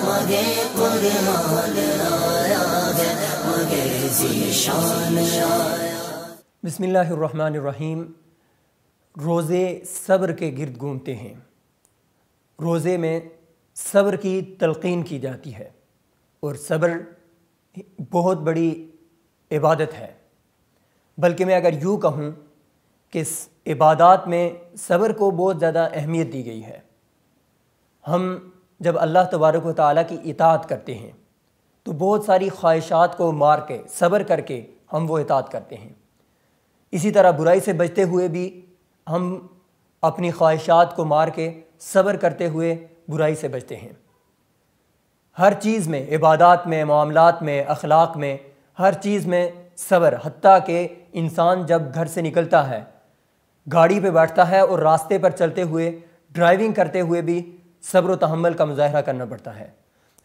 مگے قرآن آیا ہے، مگے ذیشان آیا۔ بسم اللہ الرحمن الرحیم۔ روزے صبر کے گرد گھومتے ہیں۔ روزے میں صبر کی تلقین کی جاتی ہے، اور صبر بہت بڑی عبادت ہے۔ بلکہ میں اگر یوں کہوں کہ عبادات میں صبر کو بہت زیادہ اہمیت دی گئی ہے۔ ہم جب اللہ تبارک و تعالیٰ کی اطاعت کرتے ہیں تو بہت ساری خواہشات کو مار کے صبر کر کے ہم وہ اطاعت کرتے ہیں۔ اسی طرح برائی سے بچتے ہوئے بھی ہم اپنی خواہشات کو مار کے صبر کرتے ہوئے برائی سے بچتے ہیں۔ ہر چیز میں، عبادات میں، معاملات میں، اخلاق میں، ہر چیز میں صبر، حتیٰ کہ انسان جب گھر سے نکلتا ہے، گاڑی پہ بیٹھتا ہے اور راستے پر چلتے ہوئے، ڈرائیونگ کرتے ہوئے بھی صبر و تحمل کا مظاہرہ کرنا پڑتا ہے۔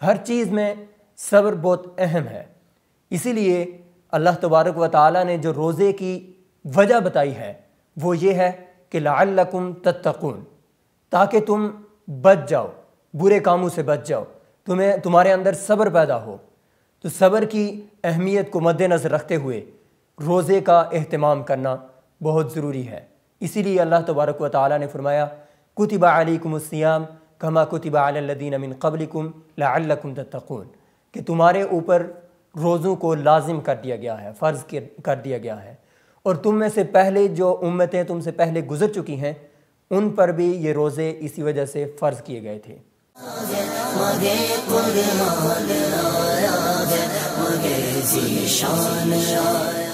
ہر چیز میں صبر بہت اہم ہے۔ اسی لیے اللہ تبارک و تعالیٰ نے جو روزے کی وجہ بتائی ہے وہ یہ ہے کہ لعلکم تتقون، تاکہ تم بچ جاؤ، برے کاموں سے بچ جاؤ، تمہارے اندر صبر پیدا ہو۔ تو صبر کی اہمیت کو مد نظر رکھتے ہوئے روزے کا اہتمام کرنا بہت ضروری ہے۔ اسی لیے اللہ تبارک و تعالیٰ نے فرمایا کتب علیکم الصیام کما کتب علی الذین من قبلکم لعلکم تتقون، کہ تمہارے اوپر روزوں کو لازم کر دیا گیا ہے، فرض کر دیا گیا ہے، اور تم میں سے پہلے جو امتیں تم سے پہلے گزر چکی ہیں ان پر بھی یہ روزے اسی وجہ سے فرض کیے گئے تھے۔ مگے قرآن آیا ہے، مگے ذیشان آیا۔